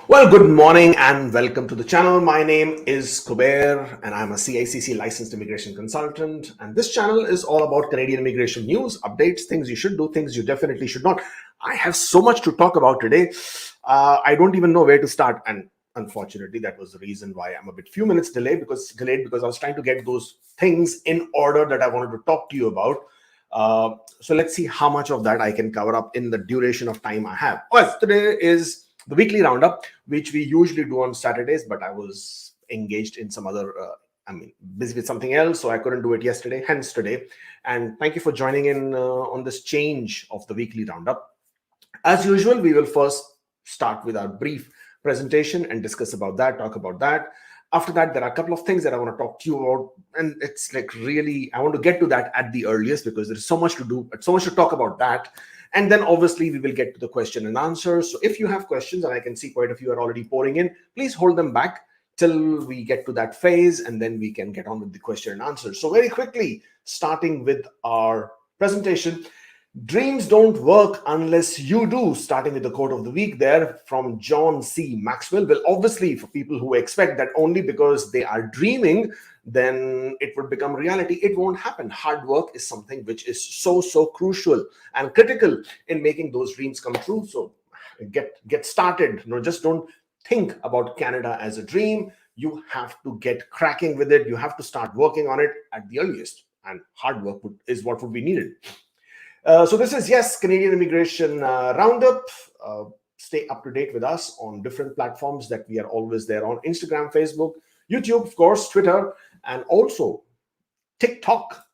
Well, good morning and welcome to the channel. My name is Kubeir and I'm a CICC licensed immigration consultant. And this channel is all about Canadian immigration news, updates, things you should do, things you definitely should not. I have so much to talk about today. I don't even know where to start. And unfortunately, that was the reason why I'm a bit few minutes delayed because I was trying to get those things in order that I wanted to talk to you about. So let's see how much of that I can cover up in the duration of time I have. Well, today is the weekly roundup, which we usually do on Saturdays, but I was engaged in some other, busy with something else, so I couldn't do it yesterday, hence today. And thank you for joining in on this change of the weekly roundup. As usual, we will first start with our brief presentation and discuss about that, talk about that. After that, there are a couple of things that I want to talk to you about, and it's like really, I want to get to that at the earliest because there's so much to do, so much to talk about that. And then obviously we will get to the question and answers. So if you have questions, and I can see quite a few are already pouring in, please hold them back till we get to that phase, and then we can get on with the question and answers. So very quickly, starting with our presentation, dreams don't work unless you do, starting with the quote of the week there from John C. Maxwell. Well, obviously, for people who expect that only because they are dreaming, then it would become reality, it won't happen. Hard work is something which is so crucial and critical in making those dreams come true. So get started. Just don't think about Canada as a dream. You have to get cracking with it. You have to start working on it at the earliest, and hard work is what would be needed. So this is, yes, Canadian Immigration Roundup. Stay up to date with us on different platforms that we are always there on: Instagram, Facebook, YouTube, of course, Twitter, and also TikTok.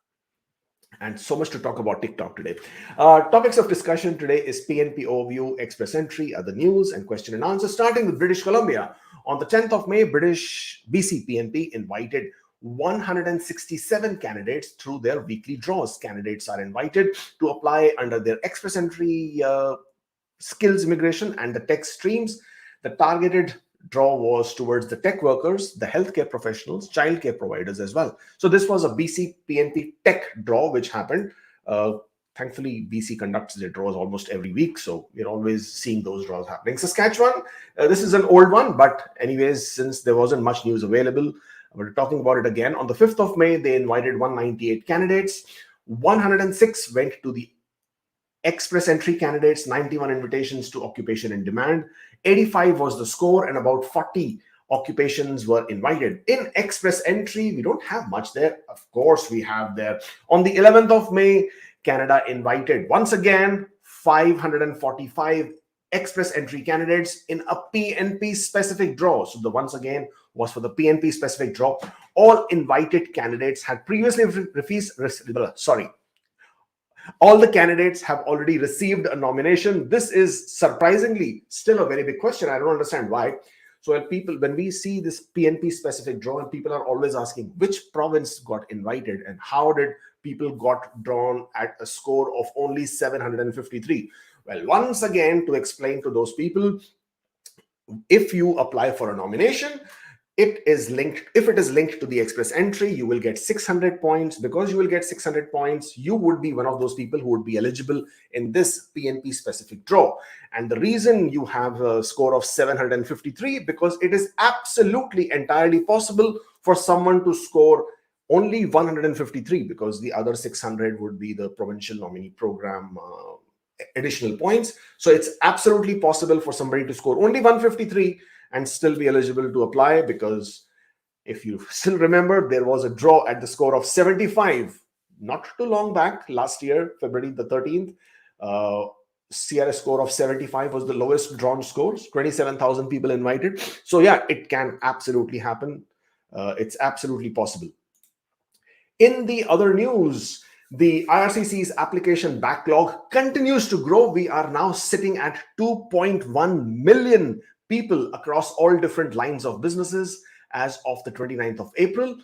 And so much to talk about TikTok today. Topics of discussion today is PNP overview, express entry, other news, and question and answer. Starting with British Columbia. On the 10th of May, BC PNP invited 167 candidates through their weekly draws. Candidates are invited to apply under their express entry skills immigration and the tech streams. The targeted draw was towards the tech workers, the healthcare professionals, childcare providers as well. So this was a BC PNP tech draw which happened. Thankfully, BC conducts their draws almost every week, so we're always seeing those draws happening. Saskatchewan, this is an old one, but anyways, since there wasn't much news available, we're talking about it again. On the 5th of May, they invited 198 candidates. 106 went to the express entry candidates, 91 invitations to occupation in demand. 85 was the score, and about 40 occupations were invited. In express entry, we don't have much there. Of course, we have there. On the 11th of May, Canada invited once again 545 express entry candidates in a PNP specific draw. So the once again was for the PNP specific draw. All invited candidates had previously all the candidates have already received a nomination. This is surprisingly still a very big question. I don't understand why. So when we see this PNP specific draw, and people are always asking which province got invited and how did people got drawn at a score of only 753. Well, once again, to explain to those people, if you apply for a nomination, if it is linked to the express entry, you will get 600 points. Because you will get 600 points, you would be one of those people who would be eligible in this PNP specific draw. And the reason you have a score of 753, because it is absolutely entirely possible for someone to score only 153, because the other 600 would be the provincial nominee program additional points. So it's absolutely possible for somebody to score only 153 and still be eligible to apply, because if you still remember, there was a draw at the score of 75 not too long back, last year, February the 13th. CRS score of 75 was the lowest drawn scores, 27,000 people invited. So yeah, it can absolutely happen. It's absolutely possible. In the other news, the IRCC's application backlog continues to grow. We are now sitting at 2.1 million people across all different lines of businesses as of the 29th of April.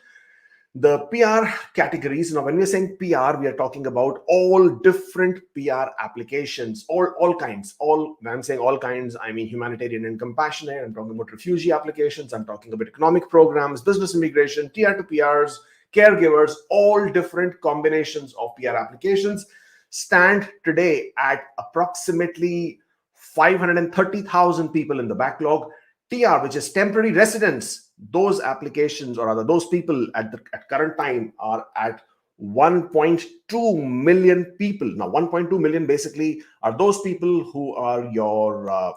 The PR categories, now when we're saying PR, we are talking about all different PR applications, all kinds. When I'm saying all kinds, I mean humanitarian and compassionate. I'm talking about refugee applications. I'm talking about economic programs, business immigration, tier 2 PRs, caregivers. All different combinations of PR applications stand today at approximately 530,000 people in the backlog. TR, which is temporary residence, those applications, or rather those people at current time are at 1.2 million people. Now, 1.2 million basically are those people who are your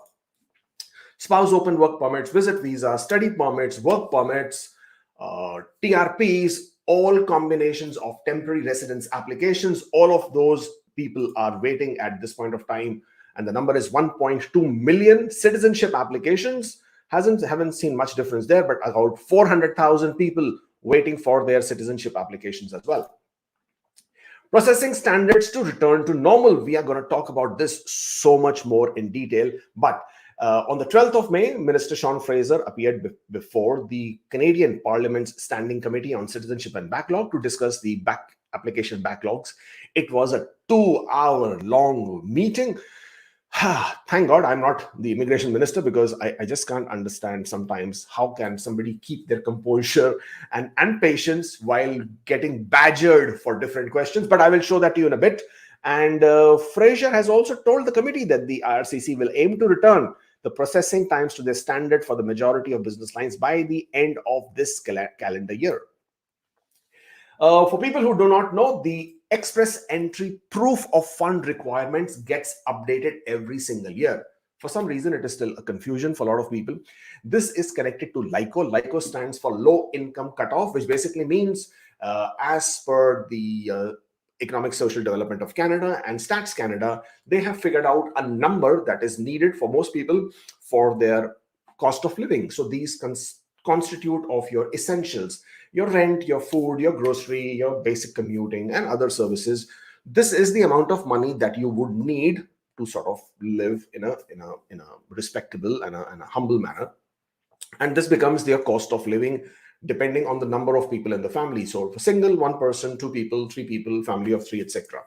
spouse open work permits, visit visas, study permits, work permits, TRPs, all combinations of temporary residence applications. All of those people are waiting at this point of time, and the number is 1.2 million. Citizenship applications haven't seen much difference there, but about 400,000 people waiting for their citizenship applications as well. Processing standards to return to normal. We are going to talk about this so much more in detail, but on the 12th of May, Minister Sean Fraser appeared before the Canadian Parliament's Standing Committee on Citizenship and Backlog to discuss the application backlogs. It was a 2-hour-long meeting. Thank God I'm not the immigration minister, because I just can't understand sometimes how can somebody keep their composure and patience while getting badgered for different questions. But I will show that to you in a bit. And Fraser has also told the committee that the IRCC will aim to return the processing times to their standard for the majority of business lines by the end of this calendar year. For people who do not know, the express entry proof of fund requirements gets updated every single year. For some reason, it is still a confusion for a lot of people. This is connected to LICO. LICO stands for Low Income Cutoff, which basically means as per the Economic Social Development of Canada and Stats Canada, they have figured out a number that is needed for most people for their cost of living. So these constitute of your essentials, your rent, your food, your grocery, your basic commuting and other services. This is the amount of money that you would need to sort of live in a respectable and a humble manner. And this becomes their cost of living depending on the number of people in the family. So for single, one person, two people, three people, family of three, etc.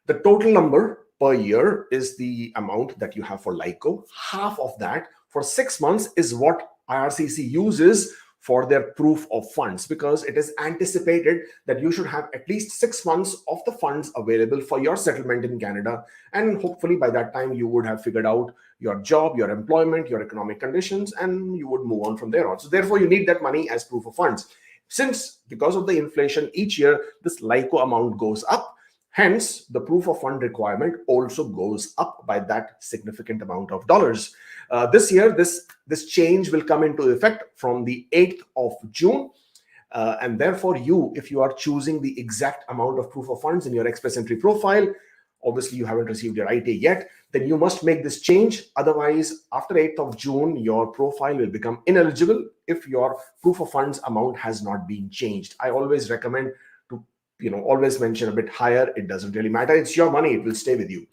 The total number per year is the amount that you have for LICO. Half of that for 6 months is what IRCC uses for their proof of funds, because it is anticipated that you should have at least 6 months of the funds available for your settlement in Canada. And hopefully by that time, you would have figured out your job, your employment, your economic conditions, and you would move on from there on. So therefore, you need that money as proof of funds. Since because of the inflation each year, this LICO amount goes up. Hence, the proof of fund requirement also goes up by that significant amount of dollars. This year, this change will come into effect from the 8th of June. And therefore, if you are choosing the exact amount of proof of funds in your express entry profile, obviously you haven't received your ITA yet, then you must make this change. Otherwise, after 8th of June, your profile will become ineligible if your proof of funds amount has not been changed. I always recommend to always mention a bit higher. It doesn't really matter. It's your money. It will stay with you.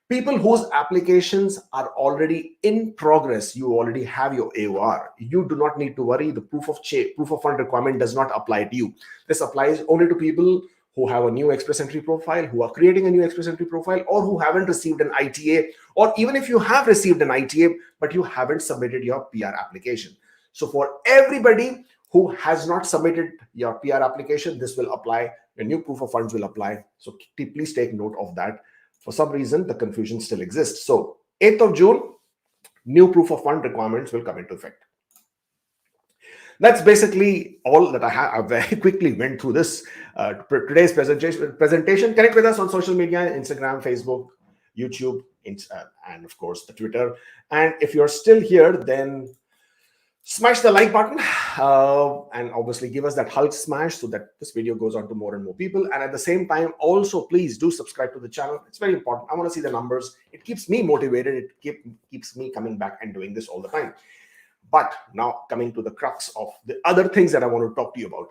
People whose applications are already in progress, you already have your AOR. You do not need to worry. The proof of fund requirement does not apply to you. This applies only to people who have a new express entry profile, who are creating a new express entry profile, or who haven't received an ITA, or even if you have received an ITA, but you haven't submitted your PR application. So for everybody who has not submitted your PR application, this will apply. A new proof of funds will apply. So please take note of that. For some reason, the confusion still exists. So 8th of June, new proof of fund requirements will come into effect. That's basically all that I have. I very quickly went through this. Today's presentation. Connect with us on social media, Instagram, Facebook, YouTube, and of course the Twitter. And if you're still here, then smash the like button and obviously give us that Hulk smash so that this video goes on to more and more people. And at the same time, also please do subscribe to the channel. It's very important. I want to see the numbers. It keeps me motivated. It keeps me coming back and doing this all the time. But now coming to the crux of the other things that I want to talk to you about.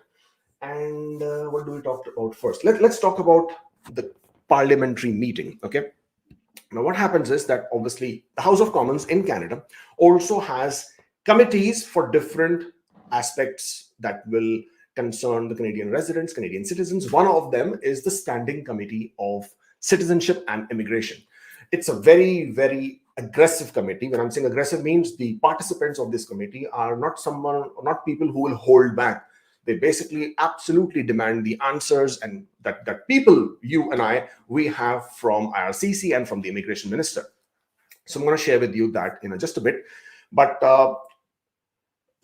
And what do we talk about first? Let's talk about the parliamentary meeting. Okay. Now what happens is that obviously the House of Commons in Canada also has committees for different aspects that will concern the Canadian residents, Canadian citizens. One of them is the Standing Committee of Citizenship and Immigration. It's a very, very aggressive committee. When I'm saying aggressive, means the participants of this committee are not people who will hold back. They basically absolutely demand the answers and that people, you and I, we have from IRCC and from the immigration minister. So I'm going to share with you that in just a bit. But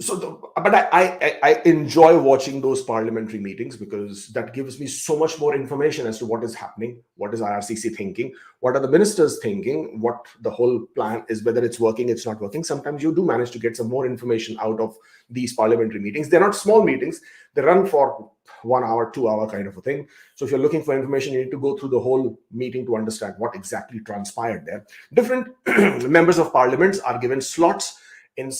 But I enjoy watching those parliamentary meetings because that gives me so much more information as to what is happening, what is IRCC thinking, what are the ministers thinking, what the whole plan is, whether it's working, it's not working. Sometimes you do manage to get some more information out of these parliamentary meetings. They're not small meetings. They run for 1 hour, 2 hour kind of a thing. So if you're looking for information, you need to go through the whole meeting to understand what exactly transpired there. Different members of parliaments are given slots in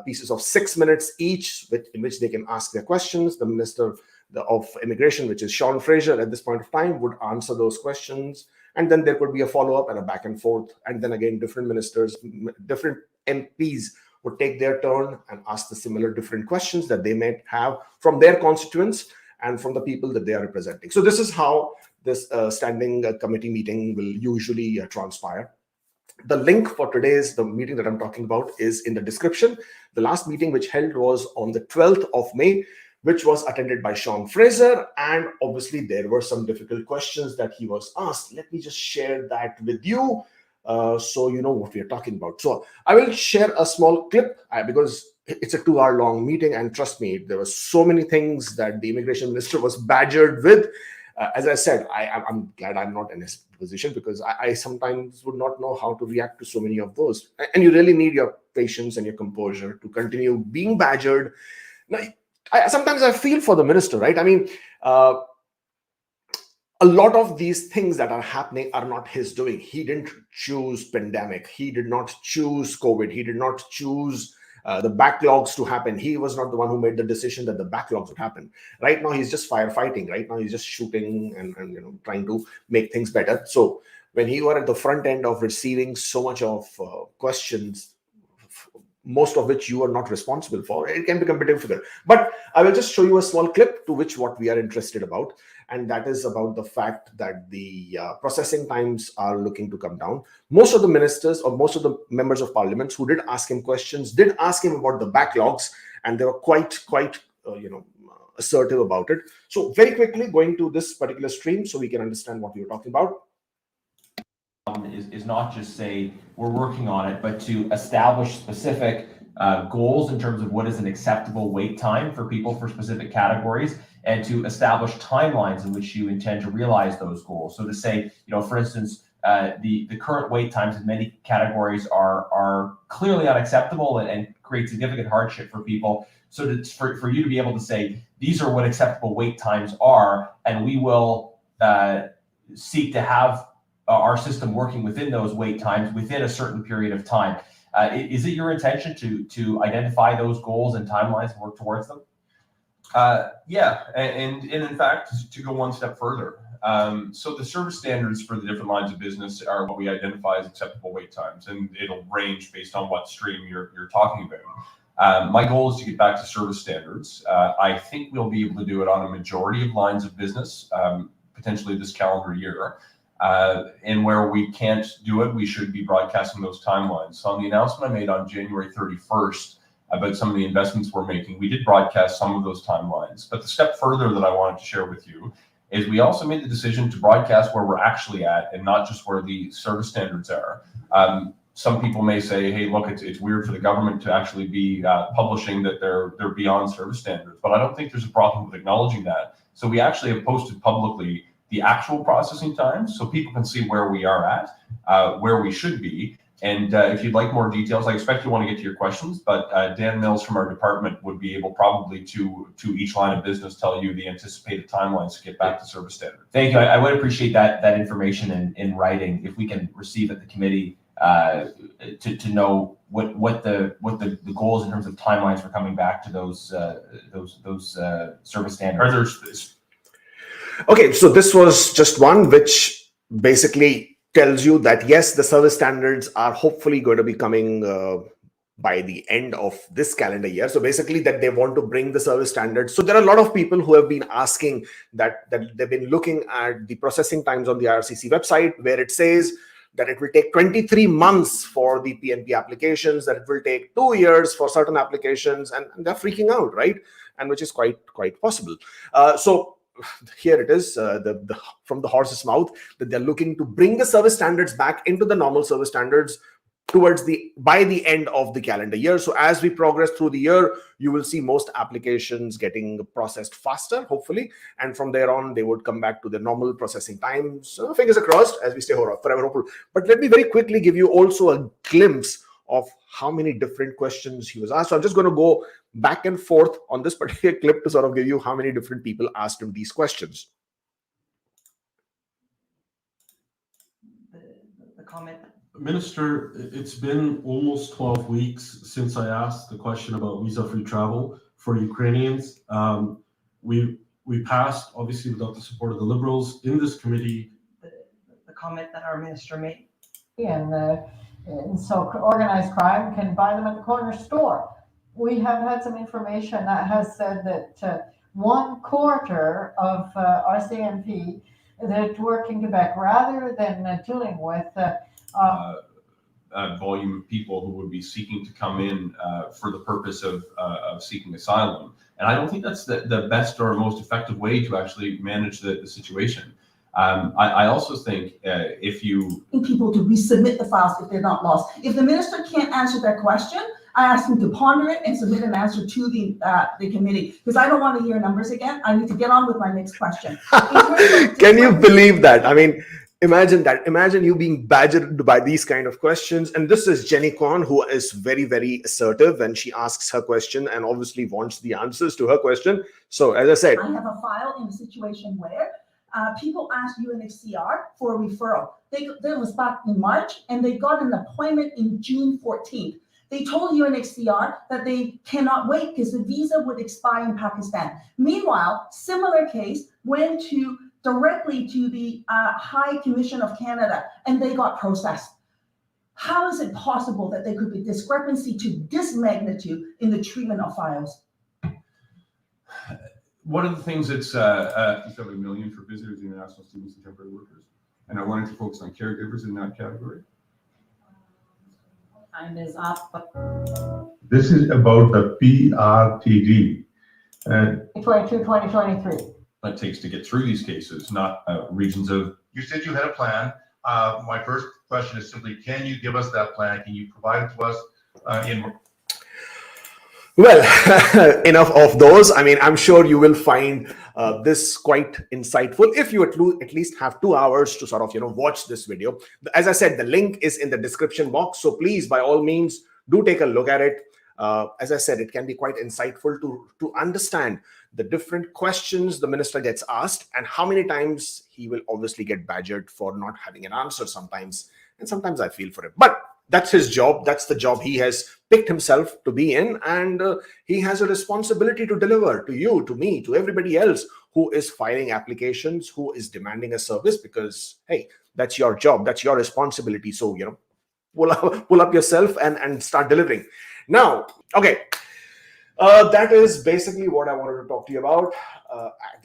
pieces of 6 minutes each, in which they can ask their questions. The Minister of Immigration, which is Sean Fraser at this point of time, would answer those questions. And then there could be a follow-up and a back and forth. And then again, different ministers, different MPs would take their turn and ask the similar different questions that they may have from their constituents and from the people that they are representing. So this is how this standing committee meeting will usually transpire. The link for the meeting that I'm talking about is in the description. The last meeting which held was on the 12th of May, which was attended by Sean Fraser. And obviously there were some difficult questions that he was asked. Let me just share that with you so you know what we are talking about. So I will share a small clip because it's a 2 hour long meeting. And trust me, there were so many things that the immigration minister was badgered with. As I said, I'm glad I'm not in his position because I sometimes would not know how to react to so many of those. And you really need your patience and your composure to continue being badgered. Now, sometimes I feel for the minister, right? I mean, a lot of these things that are happening are not his doing. He didn't choose pandemic. He did not choose COVID. He did not choose the backlogs to happen. He was not the one who made the decision that the backlogs would happen. Right now, he's just firefighting. Right now, he's just shooting and trying to make things better. So when you are at the front end of receiving so much of questions, most of which you are not responsible for, it can become a bit difficult. But I will just show you a small clip to which what we are interested about. And that is about the fact that the processing times are looking to come down. Most of the ministers or most of the members of parliament who did ask him questions did ask him about the backlogs, and they were quite assertive about it. So very quickly going to this particular stream so we can understand what we were talking about. Is not just say we're working on it, but to establish specific goals in terms of what is an acceptable wait time for people for specific categories, and to establish timelines in which you intend to realize those goals. So to say, for instance, the current wait times in many categories are clearly unacceptable and create significant hardship for people. So for you to be able to say, these are what acceptable wait times are, and we will seek to have our system working within those wait times within a certain period of time. Is it your intention to identify those goals and timelines and work towards them? Yeah, and in fact, to go one step further, so the service standards for the different lines of business are what we identify as acceptable wait times, and it'll range based on what stream you're talking about. My goal is to get back to service standards. I think we'll be able to do it on a majority of lines of business, potentially this calendar year. And where we can't do it, we should be broadcasting those timelines. So on the announcement I made on January 31st about some of the investments we're making, we did broadcast some of those timelines. But the step further that I wanted to share with you is we also made the decision to broadcast where we're actually at and not just where the service standards are. Some people may say, hey, look, it's weird for the government to actually be publishing that they're beyond service standards. But I don't think there's a problem with acknowledging that. So we actually have posted publicly the actual processing times so people can see where we are at, where we should be. And if you'd like more details, I expect you want to get to your questions, but Dan Mills from our department would be able probably to each line of business tell you the anticipated timelines to get back to service standard. Thank you. I would appreciate that information in writing if we can receive at the committee to know what the goals in terms of timelines for coming back to those service standards. Okay, so this was just one which basically tells you that yes, the service standards are hopefully going to be coming by the end of this calendar year. So basically that they want to bring the service standards. So there are a lot of people who have been asking that they've been looking at the processing times on the IRCC website, where it says that it will take 23 months for the PNP applications, that it will take 2 years for certain applications, and they're freaking out, right? And which is quite possible. So here it is, from the horse's mouth, that they're looking to bring the service standards back into the normal service standards by the end of the calendar year. So as we progress through the year, you will see most applications getting processed faster, hopefully, and from there on they would come back to the normal processing times. So fingers are crossed, as we stay forever hopeful. But let me very quickly give you also a glimpse of how many different questions he was asked. So I'm just going to go back and forth on this particular clip to sort of give you how many different people asked him these questions. The comment. Minister, it's been almost 12 weeks since I asked the question about visa-free travel for Ukrainians. We passed, obviously without the support of the Liberals, in this committee. The comment that our minister made. And so organized crime can buy them at the corner store. We have had some information that has said that 1/4 of RCMP that work in Quebec, rather than dealing with volume of people who would be seeking to come in for the purpose of seeking asylum. And I don't think that's the best or most effective way to actually manage the situation. I also think if you... people to resubmit the files if they're not lost. If the minister can't answer that question, I ask him to ponder it and submit an answer to the committee, because I don't want to hear numbers again. I need to get on with my next question. Can you believe that? I mean, imagine that. Imagine you being badgered by these kind of questions. And this is Jenny Kwan, who is very, very assertive when she asks her question and obviously wants the answers to her question. So as I said, I have a file in a situation where people asked UNHCR for a referral. That was back in March, and they got an appointment in June 14th. They told UNHCR that they cannot wait because the visa would expire in Pakistan. Meanwhile, similar case went directly to the High Commission of Canada, and they got processed. How is it possible that there could be discrepancy to this magnitude in the treatment of files? One of the things that's 7 million for visitors, international students, and temporary workers. And I wanted to focus on caregivers in that category. Time is up. This is about the PRTD. 2022-2023. What it takes to get through these cases, not regions of... You said you had a plan. My first question is simply, can you give us that plan? Can you provide it to us in... Well, enough of those. I mean, I'm sure you will find this quite insightful if you at least have 2 hours to sort of, watch this video. As I said, the link is in the description box. So please, by all means, do take a look at it. As I said, it can be quite insightful to understand the different questions the minister gets asked and how many times he will obviously get badgered for not having an answer sometimes. And sometimes I feel for him. But that's his job. That's the job he has picked himself to be in. And he has a responsibility to deliver to you, to me, to everybody else who is filing applications, who is demanding a service, because, hey, that's your job. That's your responsibility. So, pull up yourself and start delivering. Now, okay. That is basically what I wanted to talk to you about.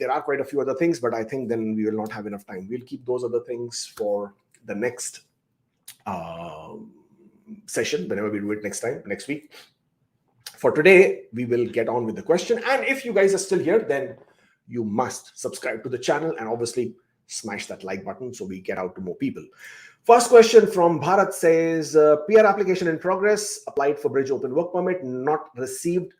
There are quite a few other things, but I think then we will not have enough time. We'll keep those other things for the next session, whenever we do it next week. For today, we will get on with the question. And if you guys are still here, then you must subscribe to the channel and obviously smash that like button so we get out to more people. First question from Bharat says, PR application in progress, applied for Bridge Open Work Permit, not received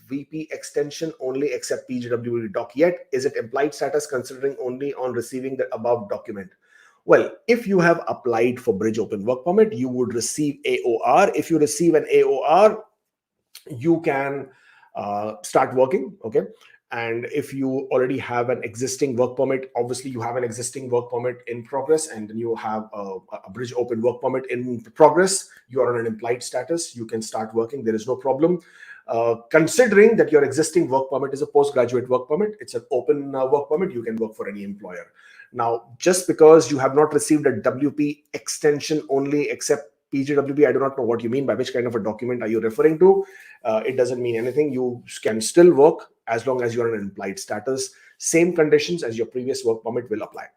VP extension, only accept PGWD doc yet. Is it implied status considering only on receiving the above document? Well, if you have applied for Bridge Open Work Permit, you would receive AOR. If you receive an AOR, you can start working, okay? And if you already have an existing work permit, obviously you have an existing work permit in progress, and then you have a Bridge Open Work Permit in progress, you are on an implied status, you can start working, there is no problem. Considering that your existing work permit is a postgraduate work permit, it's an open work permit, you can work for any employer. Now, just because you have not received a WP extension only except PGWB, I do not know what you mean, by which kind of a document are you referring to? It doesn't mean anything. You can still work as long as you're in an implied status. Same conditions as your previous work permit will apply.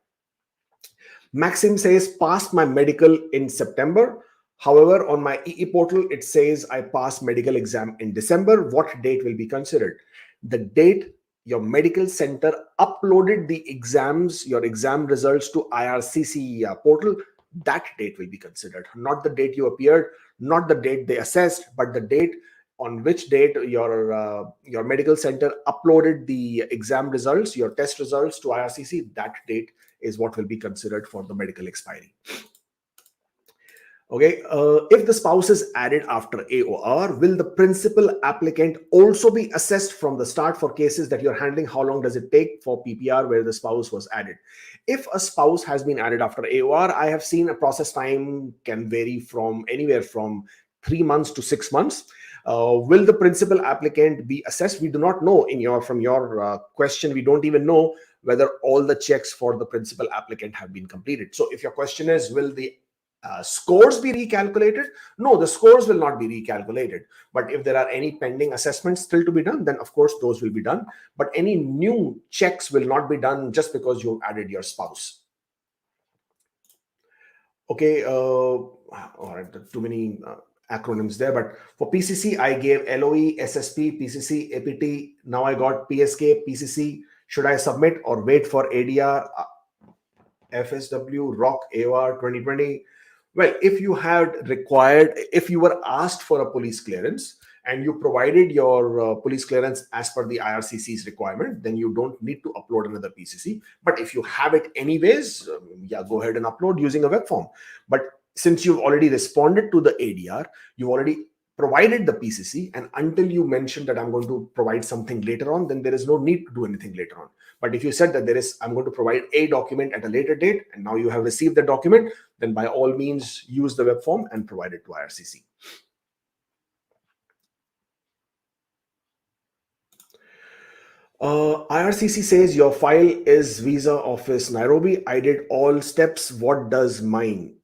Maxim says, passed my medical in September. However, on my EE portal, it says I passed medical exam in December. What date will be considered? The date your medical center uploaded the exams, your exam results to IRCC portal, that date will be considered. Not the date you appeared, not the date they assessed, but the date on which date your medical center uploaded the exam results, your test results to IRCC. That date is what will be considered for the medical expiry. Okay, if the spouse is added after AOR, will the principal applicant also be assessed from the start for cases that you're handling? How long does it take for PPR where the spouse was added? If a spouse has been added after AOR, I have seen a process time can vary from anywhere from 3 months to 6 months. Will the principal applicant be assessed? We do not know. From your question, we don't even know whether all the checks for the principal applicant have been completed. So if your question is, will the scores be recalculated? No, the scores will not be recalculated. But if there are any pending assessments still to be done, then of course those will be done. But any new checks will not be done just because you added your spouse. Okay, all right, too many acronyms there. But for PCC, I gave LOE, SSP, PCC, APT. Now I got PSK, PCC. Should I submit or wait for ADR, FSW, ROC, AOR 2020? Well, if you were asked for a police clearance and you provided your police clearance as per the IRCC's requirement, then you don't need to upload another PCC. But if you have it anyways, yeah, go ahead and upload using a web form. But since you've already responded to the ADR, you've already provided the PCC, and until you mention that I'm going to provide something later on, then there is no need to do anything later on. But if you said that I'm going to provide a document at a later date, and now you have received the document, then by all means use the web form and provide it to IRCC. IRCC says your file is Visa Office Nairobi. I did all steps. What does mine?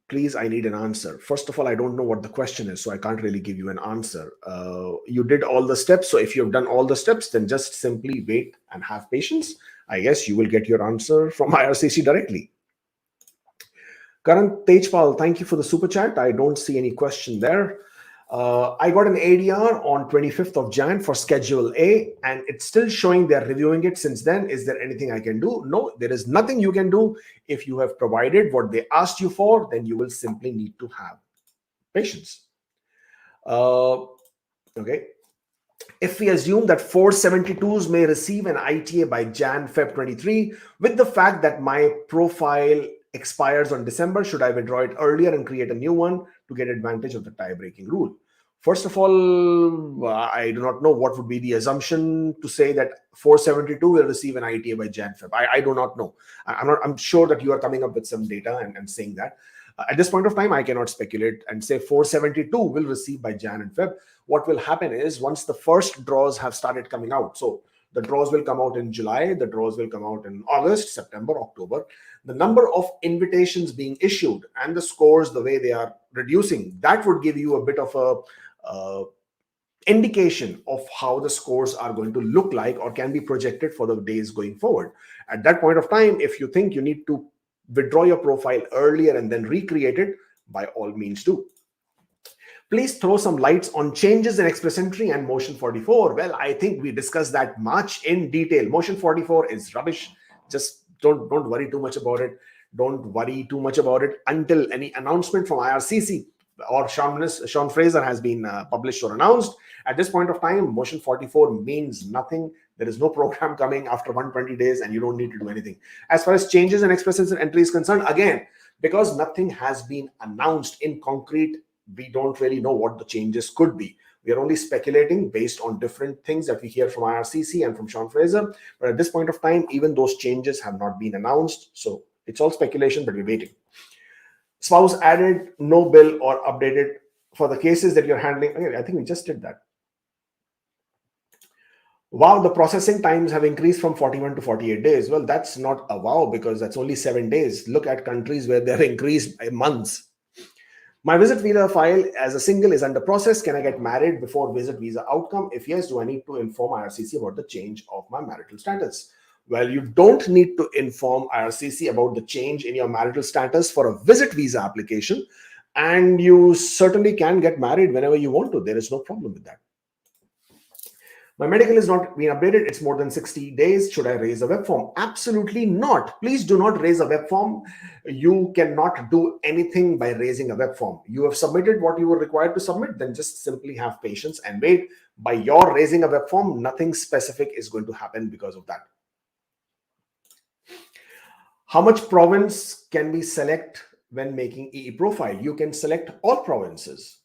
Please, I need an answer. First of all, I don't know what the question is, so I can't really give you an answer. You did all the steps. So if you've done all the steps, then just simply wait and have patience. I guess you will get your answer from IRCC directly. Karan Tejpal, thank you for the super chat. I don't see any question there. I got an ADR on 25th of Jan for Schedule A, and it's still showing they're reviewing it since then. Is there anything I can do? No, there is nothing you can do. If you have provided what they asked you for, then you will simply need to have patience. Okay. If we assume that 472s may receive an ITA by Jan-Feb 23, with the fact that my profile expires on December, should I withdraw it earlier and create a new one to get advantage of the tie-breaking rule? First of all, I do not know what would be the assumption to say that 472 will receive an ITA by Jan-Feb. I do not know. I'm sure that you are coming up with some data and saying that. At this point of time, I cannot speculate and say 472 will receive by Jan and Feb. What will happen is once the first draws have started coming out, so the draws will come out in July, the draws will come out in August, September, October. The number of invitations being issued and the scores, the way they are reducing, that would give you a bit of a indication of how the scores are going to look like or can be projected for the days going forward. At that point of time, if you think you need to withdraw your profile earlier and then recreate it, by all means do. Please throw some lights on changes in Express Entry and Motion 44. Well, I think we discussed that much in detail. Motion 44 is rubbish. Just don't worry too much about it. Don't worry too much about it until any announcement from IRCC or Sean Fraser has been published or announced. At this point of time, Motion 44 means nothing. There is no program coming after 120 days and you don't need to do anything. As far as changes in Express Entry is concerned, again, because nothing has been announced in concrete, we don't really know what the changes could be. We are only speculating based on different things that we hear from IRCC and from Sean Fraser. But at this point of time, even those changes have not been announced. So it's all speculation, but we're waiting. Spouse added, no bill or updated for the cases that you're handling. Okay, I think we just did that. Wow, the processing times have increased from 41 to 48 days. Well, that's not a wow because that's only 7 days. Look at countries where they're increased by months. My visit visa file as a single is under process. Can I get married before visit visa outcome? If yes, do I need to inform IRCC about the change of my marital status? Well, you don't need to inform IRCC about the change in your marital status for a visit visa application. And you certainly can get married whenever you want to. There is no problem with that. My medical is not being updated. It's more than 60 days. Should I raise a web form? Absolutely not. Please do not raise a web form. You cannot do anything by raising a web form. You have submitted what you were required to submit, then just simply have patience and wait. By your raising a web form, nothing specific is going to happen because of that. How much province can we select when making EE profile? You can select all provinces.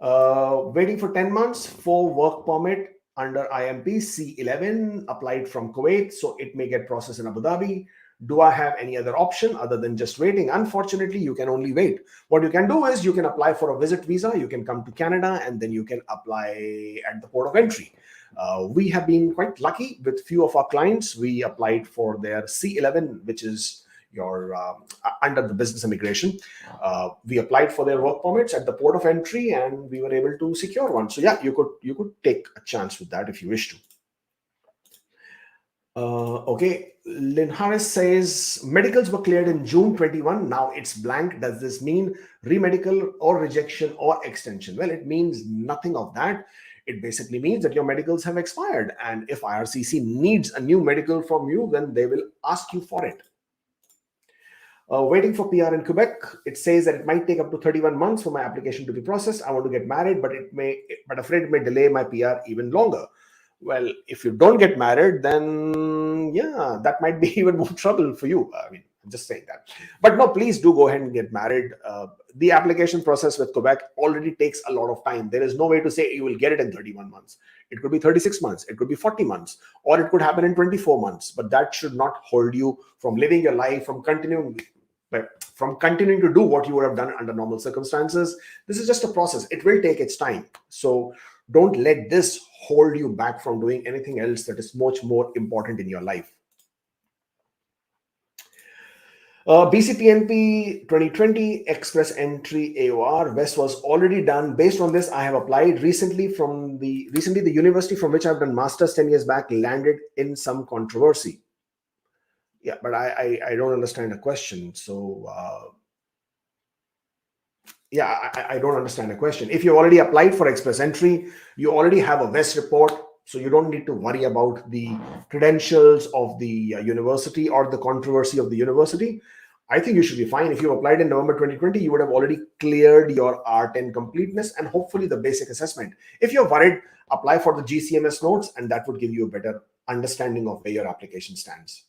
Waiting for 10 months for work permit under IMP C11 applied from Kuwait, so it may get processed in Abu Dhabi. Do I have any other option other than just waiting? Unfortunately, you can only wait. What you can do is you can apply for a visit visa. You can come to Canada and then you can apply at the port of entry. We have been quite lucky with few of our clients. We applied for their C11, which is your under the business immigration. We applied for their work permits at the port of entry and we were able to secure one. So yeah, you could take a chance with that if you wish to. Okay, Lynn Harris says medicals were cleared in June 21. Now it's blank. Does this mean remedical or rejection or extension? Well, it means nothing of that. It basically means that your medicals have expired, and if IRCC needs a new medical from you, then they will ask you for it. Waiting for PR in Quebec. It says that it might take up to 31 months for my application to be processed. I want to get married, but afraid it may delay my PR even longer. Well, if you don't get married, then yeah, that might be even more trouble for you. I mean, I'm just saying that. But no, please do go ahead and get married. The application process with Quebec already takes a lot of time. There is no way to say you will get it in 31 months. It could be 36 months. It could be 40 months, or it could happen in 24 months. But that should not hold you from living your life, from continuing to do what you would have done under normal circumstances. This is just a process. It will take its time. So don't let this hold you back from doing anything else that is much more important in your life. BCPNP 2020 Express Entry AOR West was already done. Based on this, I have applied recently. The university from which I've done masters 10 years back landed in some controversy. Yeah, but I don't understand the question. So yeah, I don't understand the question. If you already applied for Express Entry, you already have a West report, so you don't need to worry about the credentials of the university or the controversy of the university. I think you should be fine. If you applied in November 2020, you would have already cleared your R10 completeness and hopefully the basic assessment. If you're worried, apply for the GCMS notes, and that would give you a better understanding of where your application stands.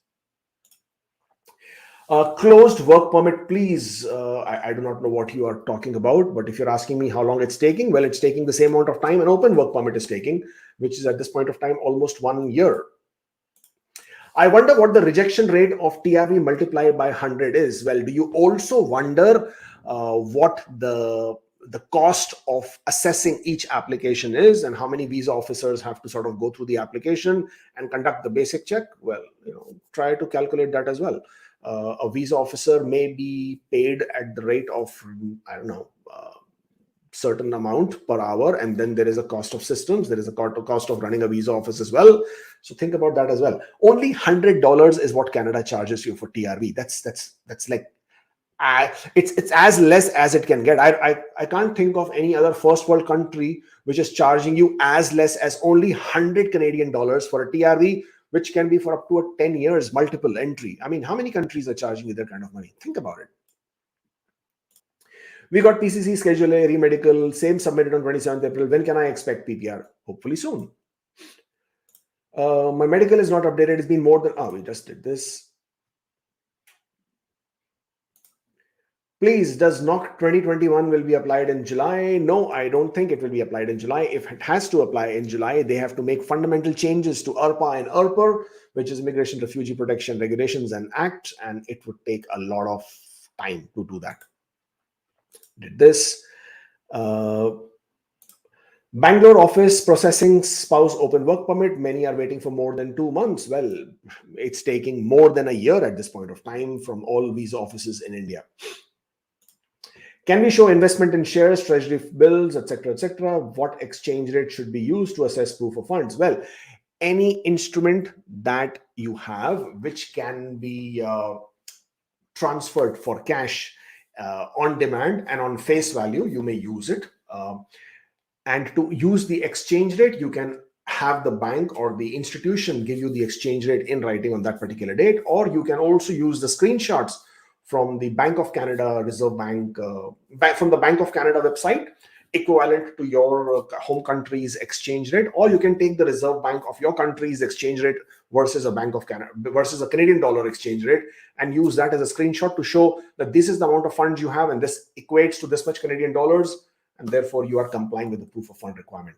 Closed work permit, please. I do not know what you are talking about, but if you're asking me how long it's taking, well, it's taking the same amount of time an open work permit is taking, which is at this point of time almost 1 year. I wonder what the rejection rate of TRV multiplied by 100 is. Well, do you also wonder what the cost of assessing each application is and how many visa officers have to sort of go through the application and conduct the basic check? Well, try to calculate that as well. A visa officer may be paid at the rate of, I don't know, certain amount per hour, and then there is a cost of systems, there is a cost of running a visa office as well. So think about that as well. Only $100 is what Canada charges you for TRV. That's like it's as less as it can get. I can't think of any other first world country which is charging you as less as only 100 Canadian dollars for a TRV, which can be for up to 10 years, multiple entry. I mean, how many countries are charging you that kind of money? Think about it. We got PCC Schedule A, remedical, same submitted on 27th April. When can I expect PPR? Hopefully soon. My medical is not updated. It's been more than, we just did this. Please, does NOC 2021 will be applied in July? No, I don't think it will be applied in July. If it has to apply in July, they have to make fundamental changes to IRPA and IRPR, which is Immigration Refugee Protection Regulations and Act, and it would take a lot of time to do that. Did this. Bangalore office processing spouse open work permit. Many are waiting for more than 2 months. Well, it's taking more than a year at this point of time from all visa offices in India. Can we show investment in shares, treasury bills, etc., etc.? What exchange rate should be used to assess proof of funds? Well, any instrument that you have which can be transferred for cash on demand and on face value, you may use it. And to use the exchange rate, you can have the bank or the institution give you the exchange rate in writing on that particular date, or you can also use the screenshots from the Bank of Canada Reserve Bank, from the Bank of Canada website, equivalent to your home country's exchange rate, or you can take the Reserve Bank of your country's exchange rate versus a Bank of Canada versus a Canadian dollar exchange rate, and use that as a screenshot to show that this is the amount of funds you have and this equates to this much Canadian dollars, and therefore you are complying with the proof of fund requirement.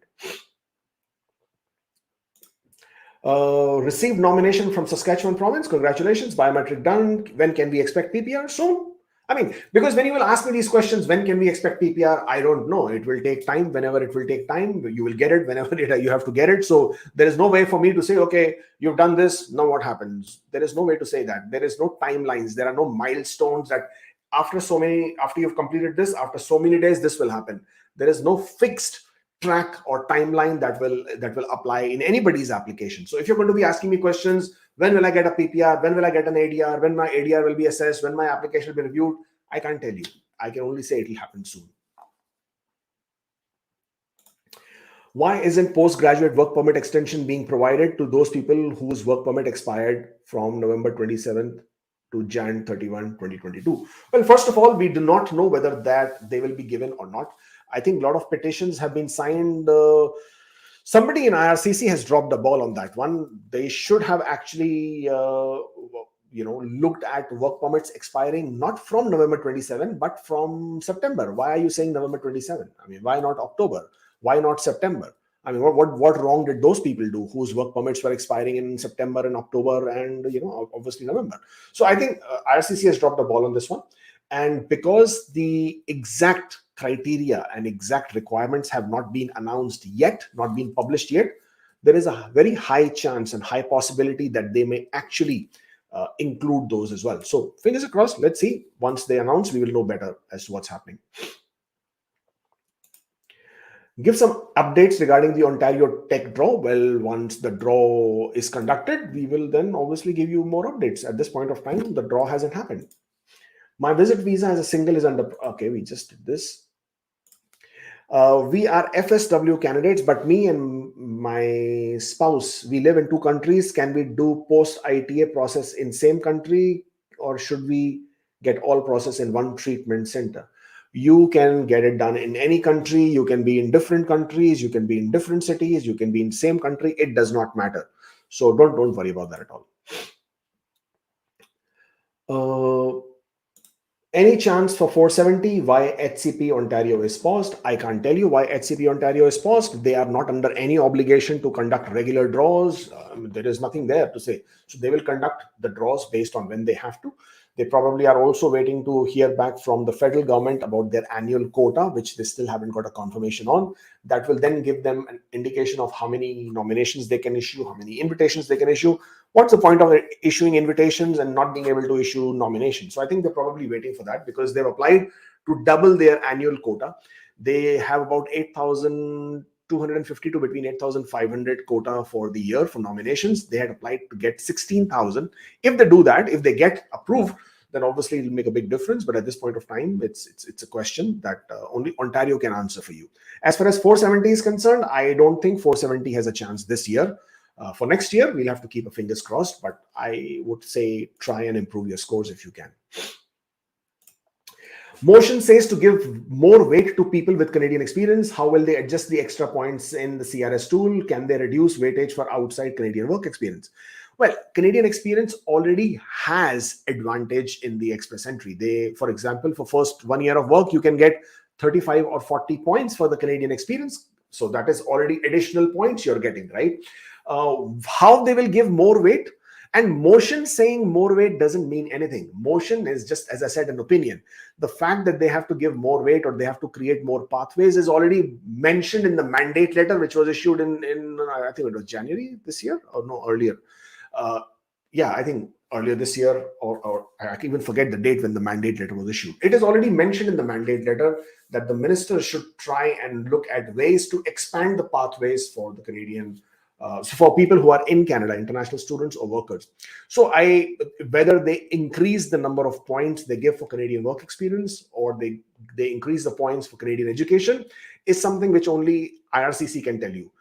Received nomination from Saskatchewan province. Congratulations. Biometric done. When can we expect PPR? Soon. I mean, because when you will ask me these questions, when can we expect PPR? I don't know. It will take time. Whenever it will take time, you will get it whenever you have to get it. So there is no way for me to say, okay, you've done this. Now what happens? There is no way to say that. There is no timelines. There are no milestones that after you've completed this, after so many days, this will happen. There is no fixed track or timeline that will apply in anybody's application. So if you're going to be asking me questions, when will I get a PPR? When will I get an ADR? When my ADR will be assessed? When my application will be reviewed? I can't tell you. I can only say it will happen soon. Why isn't postgraduate work permit extension being provided to those people whose work permit expired from November 27th to Jan 31, 2022? Well, first of all, we do not know whether that they will be given or not. I think a lot of petitions have been signed. Somebody in IRCC has dropped the ball on that one. They should have actually, looked at work permits expiring not from November 27, but from September. Why are you saying November 27? I mean, why not October? Why not September? I mean, what wrong did those people do whose work permits were expiring in September and October and, obviously November? So I think IRCC has dropped the ball on this one. And because the exact criteria and exact requirements have not been announced yet, not been published yet, there is a very high chance and high possibility that they may actually include those as well. So fingers crossed, let's see. Once they announce, we will know better as to what's happening. Give some updates regarding the Ontario Tech Draw. Well, once the draw is conducted, we will then obviously give you more updates. At this point of time, the draw hasn't happened. My visit visa as a single is under, okay, we just did this. We are FSW candidates, but me and my spouse, we live in two countries. Can we do post-ITA process in same country, or should we get all process in one treatment center? You can get it done in any country. You can be in different countries. You can be in different cities. You can be in same country. It does not matter. So don't worry about that at all. Any chance for 470? Why HCP Ontario is paused? I can't tell you why HCP Ontario is paused. They are not under any obligation to conduct regular draws. There is nothing there to say. So they will conduct the draws based on when they have to. They probably are also waiting to hear back from the federal government about their annual quota, which they still haven't got a confirmation on. That will then give them an indication of how many nominations they can issue, how many invitations they can issue. What's the point of issuing invitations and not being able to issue nominations? So I think they're probably waiting for that because they've applied to double their annual quota. They have about 8,250 to between 8,500 quota for the year for nominations. They had applied to get 16,000. If they do that, if they get approved, then obviously it'll make a big difference. But at this point of time, it's a question that only Ontario can answer for you. As far as 470 is concerned, I don't think 470 has a chance this year. For next year, we'll have to keep our fingers crossed, but I would say try and improve your scores if you can. Motion says to give more weight to people with Canadian experience. How will they adjust the extra points in the CRS tool? Can they reduce weightage for outside Canadian work experience? Well, Canadian experience already has advantage in the express entry. They, for example, for first 1 year of work, you can get 35 or 40 points for the Canadian experience. So that is already additional points you're getting, right? How they will give more weight, and motion saying more weight doesn't mean anything. Motion is just, as I said, an opinion. The fact that they have to give more weight or they have to create more pathways is already mentioned in the mandate letter, which was issued in I think it was January this year, or no, earlier. I think earlier this year, or I can even forget the date when the mandate letter was issued. It is already mentioned in the mandate letter that the minister should try and look at ways to expand the pathways for the Canadian so for people who are in Canada, international students or workers. So whether they increase the number of points they give for Canadian work experience or they increase the points for Canadian education is something which only IRCC can tell you.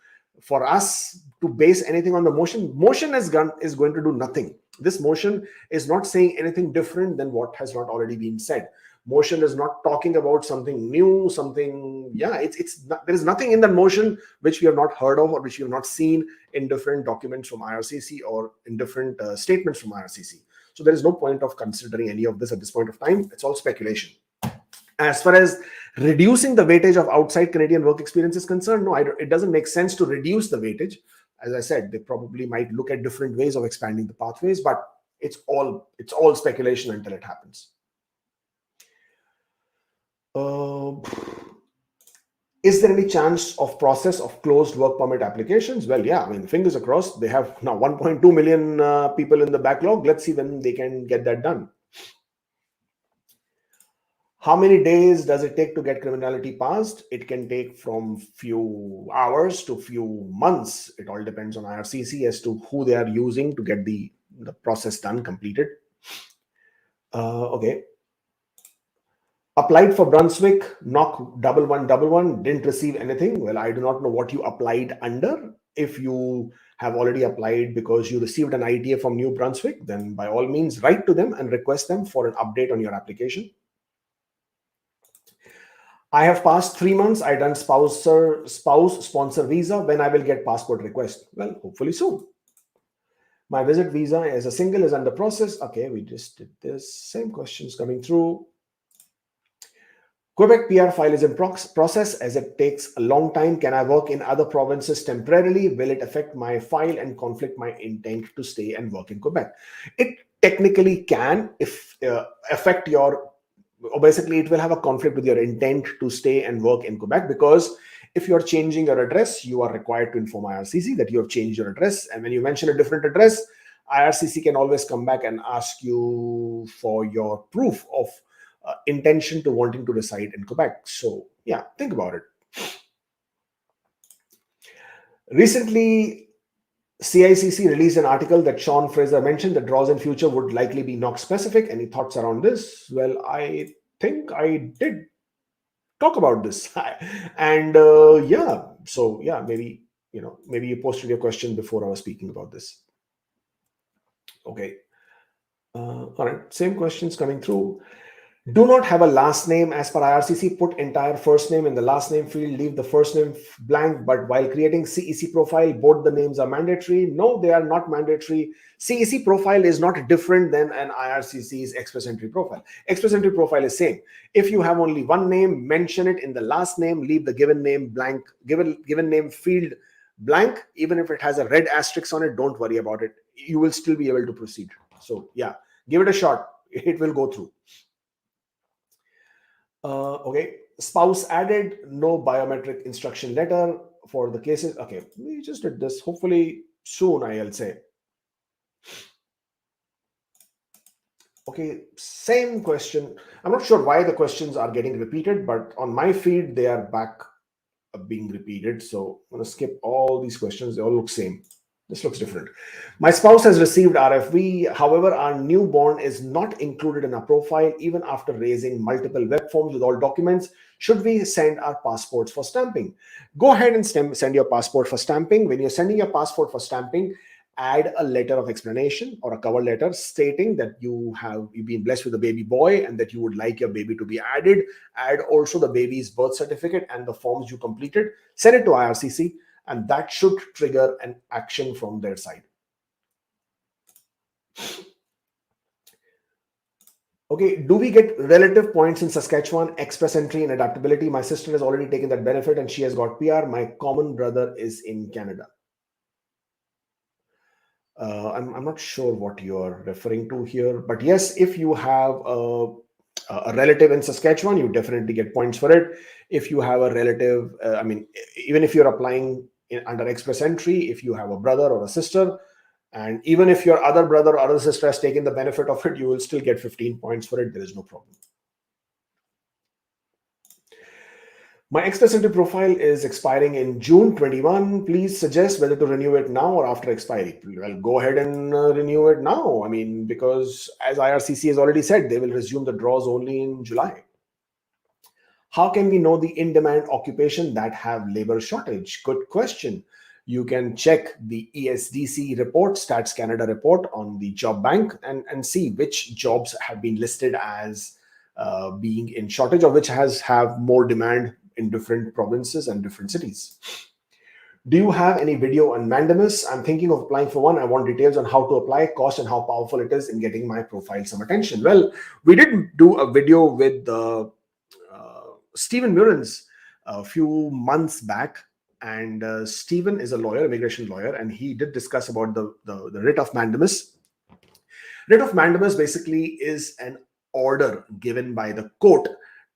for us to base anything on the motion is going to do nothing. This motion is not saying anything different than what has not already been said. Motion is not talking about something new, something, it's not, there is nothing in that motion which we have not heard of or which we have not seen in different documents from IRCC or in different statements from IRCC. So there is no point of considering any of this at this point of time. It's all speculation. As far as reducing the weightage of outside Canadian work experience is concerned, no, it doesn't make sense to reduce the weightage. As I said, they probably might look at different ways of expanding the pathways, but it's all speculation until it happens. Is there any chance of process of closed work permit applications? Well, yeah, I mean, fingers crossed. They have now 1.2 million people in the backlog. Let's see when they can get that done. How many days does it take to get criminality passed? It can take from few hours to few months. It all depends on IRCC as to who they are using to get the process done, completed. Okay. Applied for Brunswick, knock 1111, didn't receive anything. Well, I do not know what you applied under. If you have already applied because you received an ITA from New Brunswick, then by all means write to them and request them for an update on your application. I have passed 3 months. I done spouse sponsor visa. When I will get passport request? Well, hopefully soon. My visit visa as a single is under process. Okay, we just did this. Same questions coming through. Quebec PR file is in process as it takes a long time. Can I work in other provinces temporarily? Will it affect my file and conflict my intent to stay and work in Quebec? It technically can affect your, basically it will have a conflict with your intent to stay and work in Quebec, because if you're changing your address, you are required to inform IRCC that you have changed your address. And when you mention a different address, IRCC can always come back and ask you for your proof of intention to wanting to reside in Quebec. So yeah, think about it. Recently, CICC released an article that Sean Fraser mentioned that draws in future would likely be NOC specific. Any thoughts around this? Well, I think I did talk about this. And yeah, so yeah, maybe you posted your question before I was speaking about this. Okay. All right, same questions coming through. Do not have a last name as per IRCC. Put entire first name in the last name field. Leave the first name blank. But while creating CEC profile, both the names are mandatory. No, they are not mandatory. CEC profile is not different than an IRCC's express entry profile. Express entry profile is same. If you have only one name, mention it in the last name. Leave the given name blank. Given name field blank. Even if it has a red asterisk on it, don't worry about it. You will still be able to proceed. So yeah, give it a shot. It will go through. Okay, spouse added, no biometric instruction letter for the cases. Okay, we just did this. Hopefully soon, I'll say. Okay, same question. I'm not sure why the questions are getting repeated, but on my feed, they are back being repeated. So I'm going to skip all these questions. They all look same. This looks different. My spouse has received RFV. However, our newborn is not included in our profile even after raising multiple web forms with all documents. Should we send our passports for stamping? Go ahead and send your passport for stamping. When you're sending your passport for stamping, add a letter of explanation or a cover letter stating that you've been blessed with a baby boy and that you would like your baby to be added. Add also the baby's birth certificate and the forms you completed. Send it to IRCC. And that should trigger an action from their side. Okay, do we get relative points in Saskatchewan, express entry and adaptability? My sister has already taken that benefit and she has got PR. My common brother is in Canada. I'm not sure what you're referring to here, but yes, if you have a relative in Saskatchewan, you definitely get points for it. If you have a relative, even if you're applying under express entry, if you have a brother or a sister, and even if your other brother or other sister has taken the benefit of it, you will still get 15 points for it. There is no problem. My express entry profile is expiring in June 21. Please suggest whether to renew it now or after expiry. Well, go ahead and renew it now. Because as IRCC has already said, they will resume the draws only in July. How can we know the in-demand occupation that have labor shortage? Good question. You can check the ESDC report, Stats Canada report on the job bank, and see which jobs have been listed as being in shortage, or which have more demand in different provinces and different cities. Do you have any video on mandamus? I'm thinking of applying for one. I want details on how to apply, cost, and how powerful it is in getting my profile some attention. Well, we did do a video with Stephen Murins a few months back, and Stephen is a lawyer, immigration lawyer, and he did discuss about the writ of mandamus. Writ of mandamus basically is an order given by the court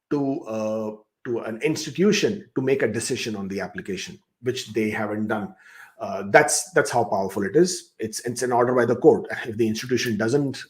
to an institution to make a decision on the application, which they haven't done. That's how powerful it is. It's an order by the court. If the institution doesn't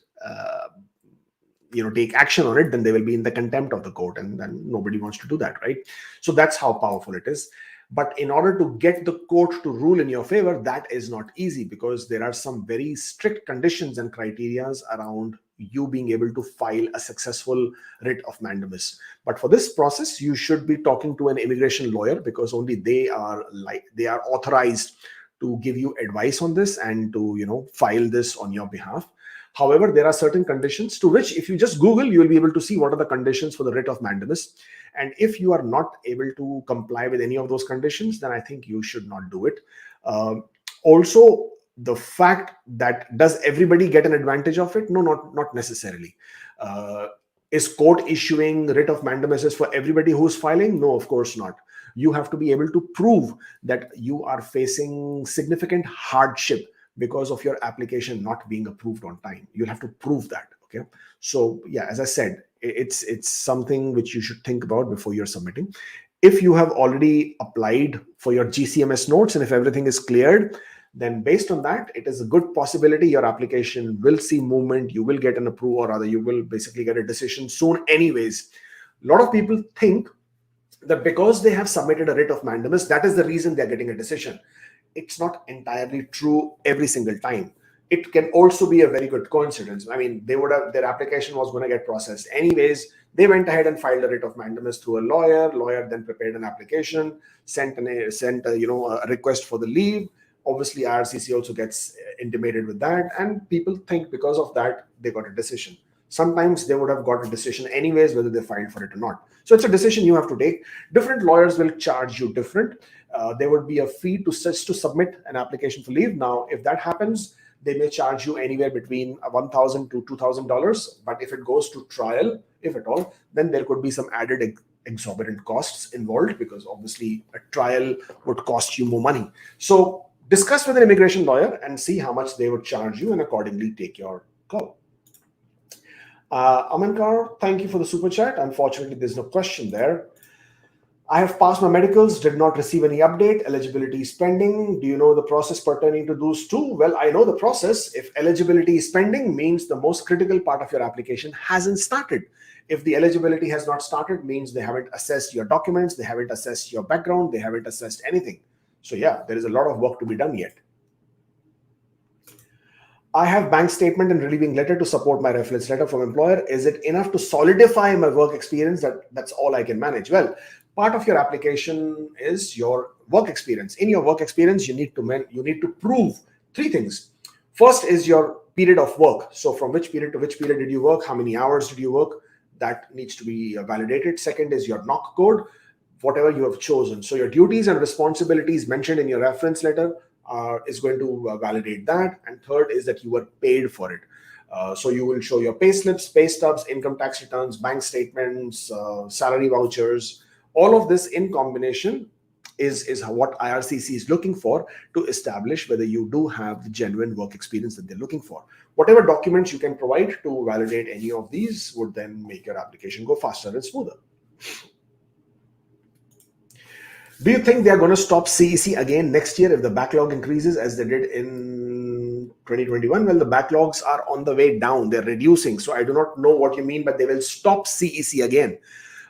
take action on it, then they will be in the contempt of the court, and then nobody wants to do that, right? So that's how powerful it is. But in order to get the court to rule in your favor, that is not easy, because there are some very strict conditions and criterias around you being able to file a successful writ of mandamus. But for this process, you should be talking to an immigration lawyer, because only they are authorized to give you advice on this and to file this on your behalf. However, there are certain conditions to which, if you just Google, you will be able to see what are the conditions for the writ of mandamus. And if you are not able to comply with any of those conditions, then I think you should not do it. Also, the fact that does everybody get an advantage of it? No, not necessarily. Is court issuing writ of mandamus for everybody who's filing? No, of course not. You have to be able to prove that you are facing significant hardship because of your application not being approved on time. You'll have to prove that. Okay. So yeah, as I said, it's something which you should think about before you're submitting. If you have already applied for your GCMS notes and if everything is cleared, then based on that, it is a good possibility your application will see movement, you will get an approval, or rather you will basically get a decision soon anyways. A lot of people think that because they have submitted a writ of mandamus, that is the reason they're getting a decision. It's not entirely true every single time. It can also be a very good coincidence. I mean, their application was going to get processed anyways. They went ahead and filed a writ of mandamus through a lawyer. Lawyer then prepared an application, sent a request for the leave. Obviously, IRCC also gets intimated with that, and people think because of that they got a decision. Sometimes they would have got a decision anyways, whether they filed for it or not. So it's a decision you have to take. Different lawyers will charge you different. There would be a fee to submit an application for leave. Now, if that happens, they may charge you anywhere between $1,000 to $2,000. But if it goes to trial, if at all, then there could be some added exorbitant costs involved, because obviously a trial would cost you more money. So discuss with an immigration lawyer and see how much they would charge you, and accordingly take your call. Amankar, thank you for the super chat. Unfortunately, there's no question there. I have passed my medicals, did not receive any update. Eligibility is pending. Do you know the process pertaining to those two? Well, I know the process. If eligibility is pending, means the most critical part of your application hasn't started. If the eligibility has not started, means they haven't assessed your documents, they haven't assessed your background, they haven't assessed anything. So yeah, there is a lot of work to be done yet. I have bank statement and relieving letter to support my reference letter from employer. Is it enough to solidify my work experience? That's all I can manage. Well, part of your application is your work experience. In your work experience, you need to prove three things. First is your period of work. So from which period to which period did you work? How many hours did you work? That needs to be validated. Second is your knock code, whatever you have chosen. So your duties and responsibilities mentioned in your reference letter is going to validate that. And third is that you were paid for it. So you will show your pay slips, pay stubs, income tax returns, bank statements, salary vouchers. All of this in combination is what IRCC is looking for to establish whether you do have the genuine work experience that they're looking for. Whatever documents you can provide to validate any of these would then make your application go faster and smoother. Do you think they are going to stop CEC again next year if the backlog increases as they did in 2021? Well, the backlogs are on the way down. They're reducing. So I do not know what you mean, but they will stop CEC again.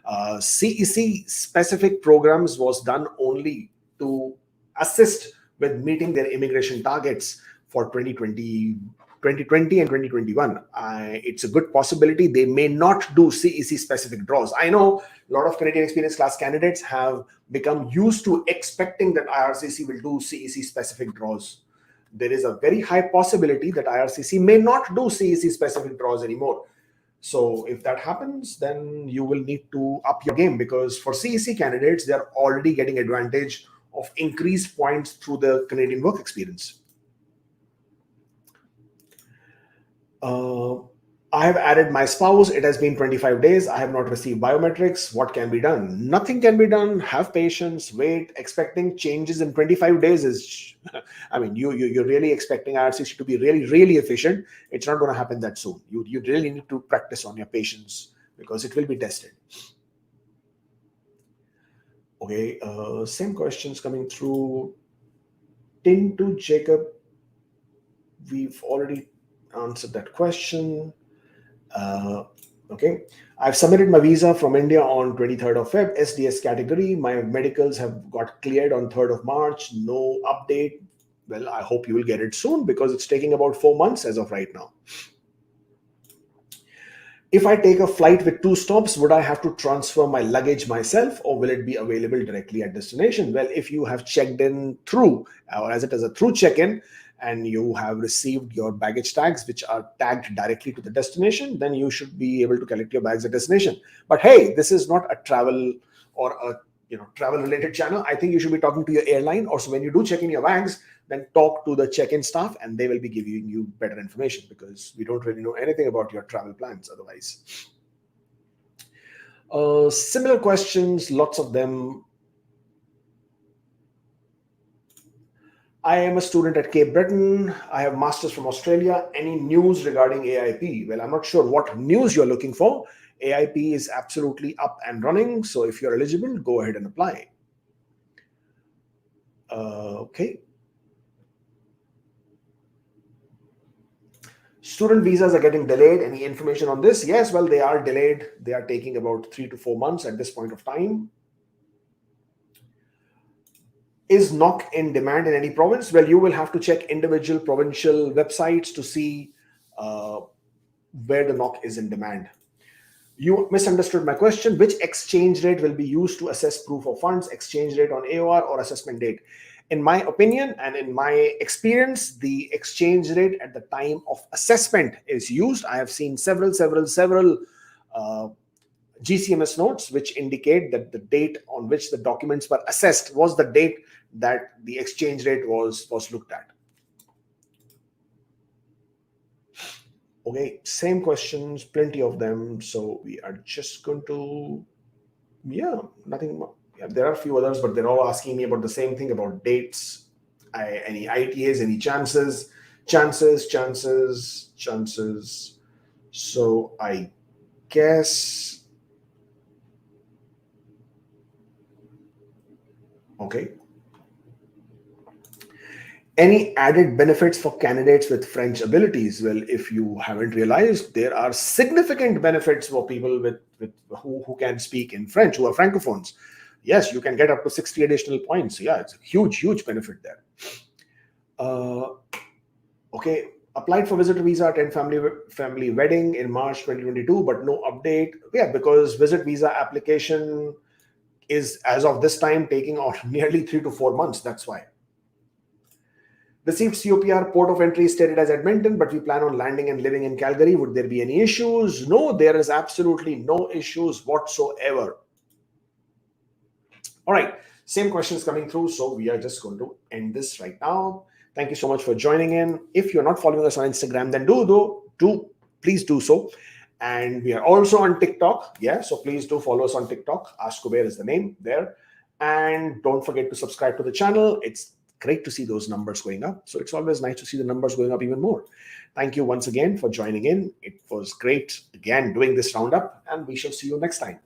CEC specific programs was done only to assist with meeting their immigration targets for 2020, 2020 and 2021, it's a good possibility they may not do CEC specific draws. I know a lot of Canadian Experience class candidates have become used to expecting that IRCC will do CEC specific draws. There is a very high possibility that IRCC may not do CEC specific draws anymore. So if that happens, then you will need to up your game, because for CEC candidates, they're already getting advantage of increased points through the Canadian work experience. I have added my spouse. It has been 25 days. I have not received biometrics. What can be done? Nothing can be done. Have patience, wait. Expecting changes in 25 days is, I mean, you're really expecting IRCC to be really efficient. It's not going to happen that soon. You really need to practice on your patience, because it will be tested. Okay, same questions coming through. Tin to Jacob. We've already answered that question. Okay, I've submitted my visa from India on 23rd of Feb, SDS category. My medicals have got cleared on 3rd of March. No update. Well, I hope you will get it soon, because it's taking about 4 months as of right now. If I take a flight with 2 stops, would I have to transfer my luggage myself, or will it be available directly at destination? Well, if you have checked in through, or as it is a through check-in, and you have received your baggage tags, which are tagged directly to the destination, then you should be able to collect your bags at destination. But hey, this is not a travel or a travel related channel. I think you should be talking to your airline. Also, when you do check in your bags, then talk to the check-in staff, and they will be giving you better information, because we don't really know anything about your travel plans otherwise. Similar questions, lots of them. I am a student at Cape Breton. I have masters from Australia. Any news regarding AIP? Well, I'm not sure what news you're looking for. AIP is absolutely up and running. So if you're eligible, go ahead and apply. Okay. Student visas are getting delayed. Any information on this? Yes, well, they are delayed. They are taking about 3 to 4 months at this point of time. Is NOC in demand in any province? Well, you will have to check individual provincial websites to see where the NOC is in demand. You misunderstood my question. Which exchange rate will be used to assess proof of funds? Exchange rate on AOR or assessment date? In my opinion and in my experience, the exchange rate at the time of assessment is used. I have seen several GCMS notes which indicate that the date on which the documents were assessed was the date that the exchange rate was looked at. Okay, same questions, plenty of them. So we are just going to, nothing more. Yeah, there are a few others, but they're all asking me about the same thing, about dates, any ITAs, any chances. So I guess, okay. Any added benefits for candidates with French abilities? Well, if you haven't realized, there are significant benefits for people who can speak in French, who are francophones. Yes, you can get up to 60 additional points. Yeah, it's a huge benefit there. Okay, applied for visitor visa, attend family wedding in March 2022, but no update. Yeah, because visit visa application is, as of this time, taking on nearly 3 to 4 months. That's why. Received COPR, port of entry stated as Edmonton, but we plan on landing and living in Calgary. Would there be any issues? No, there is absolutely no issues whatsoever. All right, same questions coming through. So we are just going to end this right now. Thank you so much for joining in. If you're not following us on Instagram, then please do so. And we are also on TikTok. Yeah, so please do follow us on TikTok. Ask Kubeir is the name there. And don't forget to subscribe to the channel. It's great to see those numbers going up. So it's always nice to see the numbers going up even more. Thank you once again for joining in. It was great again doing this roundup, and we shall see you next time.